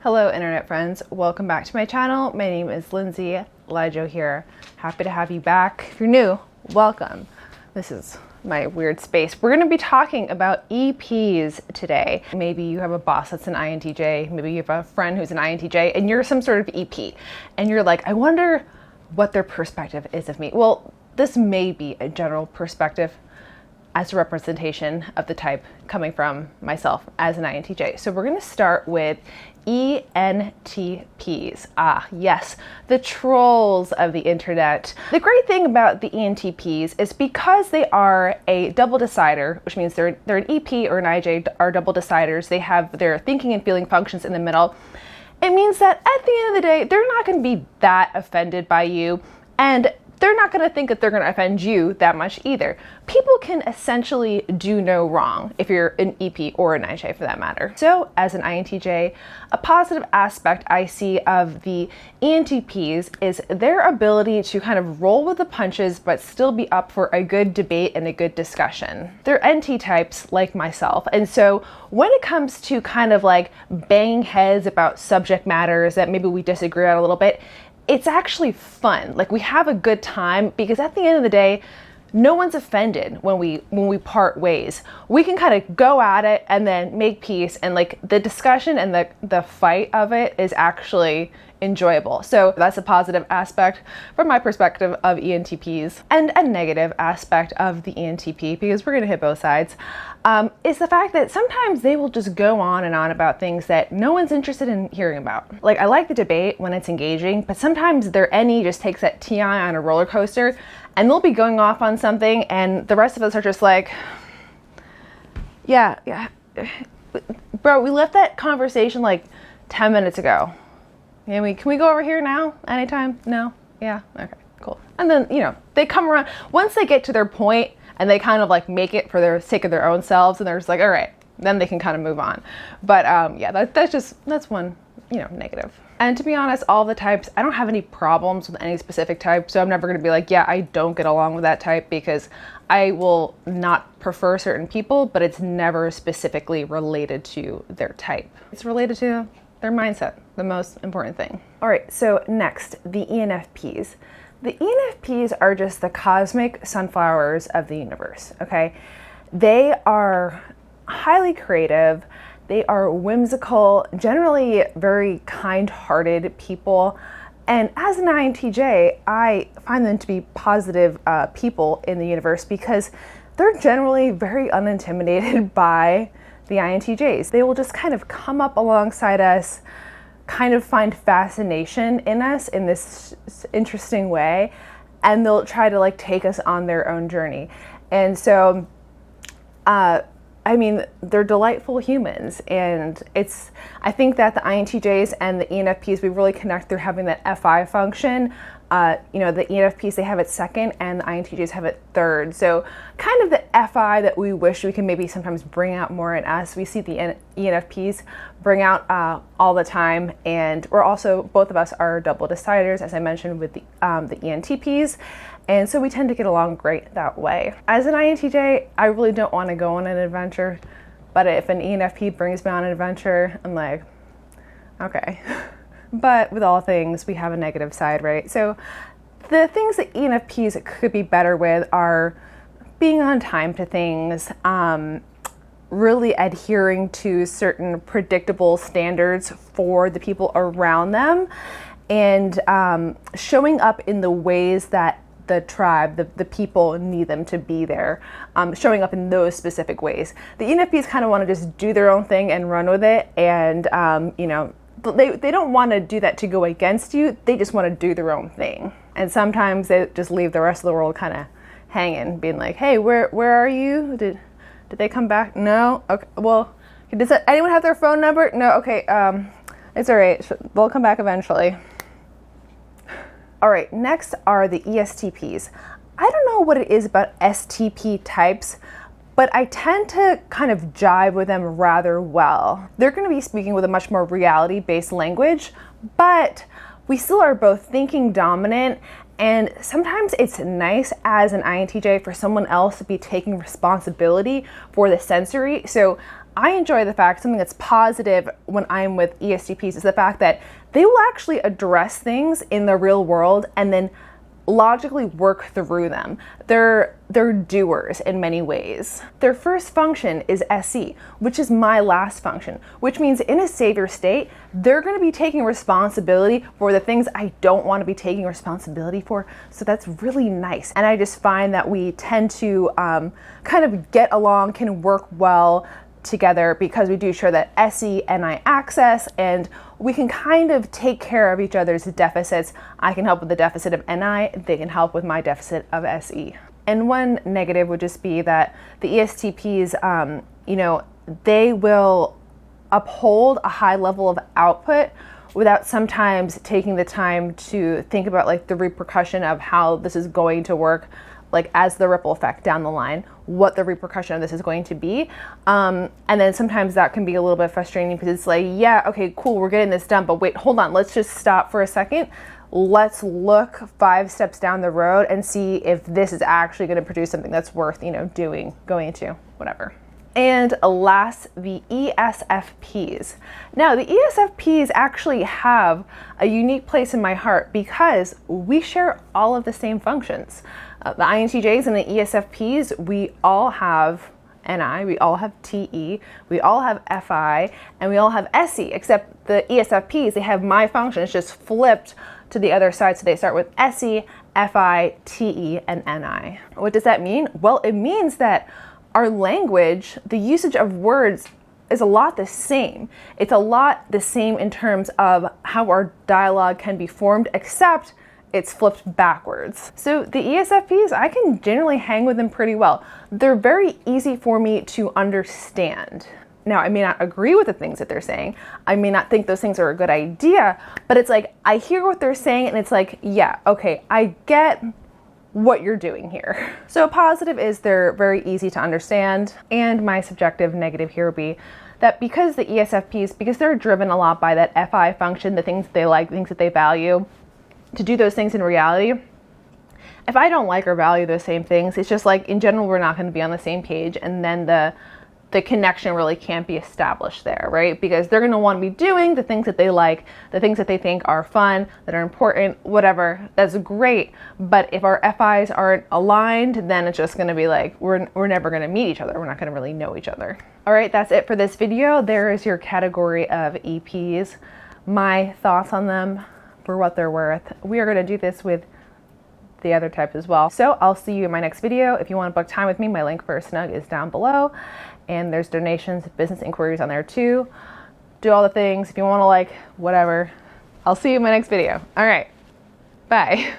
Hello internet friends, welcome back to my channel. My name is Lindsay, LiJo here. Happy to have you back. If you're new, welcome. This is my weird space. We're gonna be talking about EPs today. Maybe you have a boss that's an INTJ, maybe you have a friend who's an INTJ and you're some sort of EP and you're like, I wonder what their perspective is of me. Well, this may be a general perspective as a representation of the type coming from myself as an INTJ. So we're gonna start with ENTPs. Ah, yes, the trolls of the internet. The great thing about the ENTPs is because they are a double decider, which means they're an EP or an IJ are double deciders. They have their thinking and feeling functions in the middle. It means that at the end of the day, they're not gonna be that offended by you, and they're not going to think that they're going to offend you that much either. People can essentially do no wrong if you're an EP or an IJ for that matter. So as an INTJ, a positive aspect I see of the ENTPs is their ability to kind of roll with the punches but still be up for a good debate and a good discussion. They're NT types like myself, and so when it comes to kind of like banging heads about subject matters that maybe we disagree on a little bit, it's actually fun. Like, we have a good time because at the end of the day, no one's offended when we part ways. We can kind of go at it and then make peace, and like the discussion and the fight of it is actually enjoyable. So that's a positive aspect from my perspective of ENTPs. And a negative aspect of the ENTP, because we're gonna hit both sides, is the fact that sometimes they will just go on and on about things that no one's interested in hearing about. Like, I like the debate when it's engaging, but sometimes their NE just takes that TI on a roller coaster and they'll be going off on something and the rest of us are just like, yeah, bro, we left that conversation like 10 minutes ago. Can we go over here now? Anytime? No? Yeah? Okay, cool. And then, they come around. Once they get to their point and they kind of like make it for their sake of their own selves and they're just like, all right, then they can kind of move on. But yeah, that's one, negative. And to be honest, all the types, I don't have any problems with any specific type. So I'm never going to be like, yeah, I don't get along with that type, because I will not prefer certain people, but it's never specifically related to their type. It's related to their mindset, the most important thing. All right, so next, the ENFPs. The ENFPs are just the cosmic sunflowers of the universe, okay? They are highly creative. They are whimsical, generally very kind-hearted people. And as an INTJ, I find them to be positive people in the universe because they're generally very unintimidated by the INTJs. They will just kind of come up alongside us, kind of find fascination in us in this interesting way, and they'll try to like take us on their own journey. And so, I mean, they're delightful humans, and I think that the INTJs and the ENFPs, we really connect through having that FI function. The ENFPs, they have it second, and the INTJs have it third. So kind of the FI that we wish we can maybe sometimes bring out more in us, we see the ENFPs bring out all the time. And we're also, both of us are double deciders, as I mentioned, with the ENTPs. And so we tend to get along great that way. As an INTJ, I really don't want to go on an adventure, but if an ENFP brings me on an adventure, I'm like, okay. But with all things, we have a negative side, right? So the things that ENFPs could be better with are being on time to things, really adhering to certain predictable standards for the people around them, and showing up in the ways that the tribe, the people need them to be there, showing up in those specific ways. The ENFPs kind of want to just do their own thing and run with it, and they don't want to do that to go against you. They just want to do their own thing. And sometimes they just leave the rest of the world kind of hanging, being like, hey, where are you? Did they come back? No? Okay, well, does anyone have their phone number? No? Okay, it's all right. They'll come back eventually. All right, next are the ESTPs. I don't know what it is about STP types, but I tend to kind of jive with them rather well. They're going to be speaking with a much more reality-based language, but we still are both thinking dominant, and sometimes it's nice as an INTJ for someone else to be taking responsibility for the sensory. So I enjoy the fact, something that's positive when I'm with ESTPs is the fact that they will actually address things in the real world and then logically work through them. They're doers in many ways. Their first function is SE, which is my last function, which means in a savior state, they're going to be taking responsibility for the things I don't want to be taking responsibility for. So that's really nice. And I just find that we tend to kind of get along, can work well together because we do share that SE NI access, and we can kind of take care of each other's deficits. I can help with the deficit of NI, they can help with my deficit of SE. And one negative would just be that the ESTPs, they will uphold a high level of output without sometimes taking the time to think about like the repercussion of how this is going to work, like as the ripple effect down the line, what the repercussion of this is going to be. And then sometimes that can be a little bit frustrating because it's like, yeah, okay, cool, we're getting this done, but wait, hold on, let's just stop for a second. Let's look 5 steps down the road and see if this is actually going to produce something that's worth, doing, going into, whatever. And last, the ESFPs. Now, the ESFPs actually have a unique place in my heart because we share all of the same functions. The INTJs and the ESFPs, we all have NI, we all have TE, we all have FI, and we all have SE, except the ESFPs, they have my function, it's just flipped to the other side. So they start with SE, FI, TE, and NI. What does that mean? Well, it means that our language, the usage of words is a lot the same. It's a lot the same in terms of how our dialogue can be formed, except it's flipped backwards. So the ESFPs, I can generally hang with them pretty well. They're very easy for me to understand. Now, I may not agree with the things that they're saying. I may not think those things are a good idea, but it's like, I hear what they're saying and it's like, yeah, okay, I get what you're doing here. So a positive is they're very easy to understand. And my subjective negative here would be that because the ESFPs, because they're driven a lot by that FI function, the things that they like, the things that they value, to do those things in reality, if I don't like or value those same things, it's just like in general, we're not going to be on the same page. And then the connection really can't be established there, right? Because they're going to want to be doing the things that they like, the things that they think are fun, that are important, whatever. That's great. But if our FIs aren't aligned, then it's just going to be like, we're never going to meet each other. We're not going to really know each other. All right, that's it for this video. There is your category of EPs. My thoughts on them for what they're worth. We are going to do this with the other types as well. So I'll see you in my next video. If you want to book time with me, my link for a snug is down below. And there's donations, business inquiries on there too. Do all the things. If you want to whatever. I'll see you in my next video. All right. Bye.